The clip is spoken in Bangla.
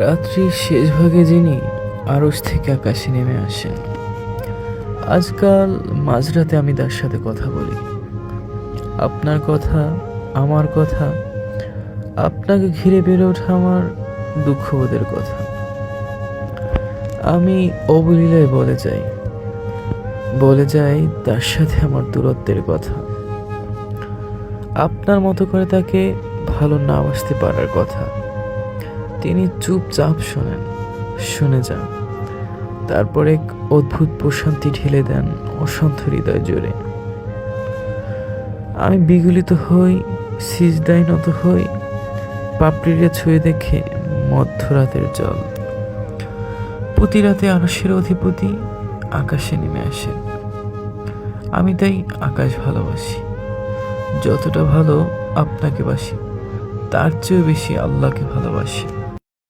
রাত্রির শেষ ভাগে যিনি আরশ থেকে আকাশে নেমে আসেন, আজকাল মাঝরাতে আমি তার সাথে কথা বলি। আপনার কথা, আমার কথা, আপনাকে ঘিরে বেড়ে ওঠা আমার দুঃখবোধের কথা আমি অবলীলায় বলে যাই তার সাথে আমার দূরত্বের কথা, আপনার মতো করে তাকে ভালো না বাসতে পারার কথা। তিনি চুপচাপ শুনে যান, তারপর এক অদ্ভুত প্রশান্তি ঢেলে দেন অশান্ত হৃদয় জুড়ে। আমি বিগলিত হই, সিজদায় নত হই, পাপড়িরে ছুঁয়ে দেখে মধ্যরাতের জল। প্রতি রাতে আরশের অধিপতি আকাশে নেমে আসেন। আমি তাই আকাশ ভালোবাসি, যতটা ভালো আপনাকে বাসি তার চেয়েও বেশি আল্লাহকে ভালোবাসি।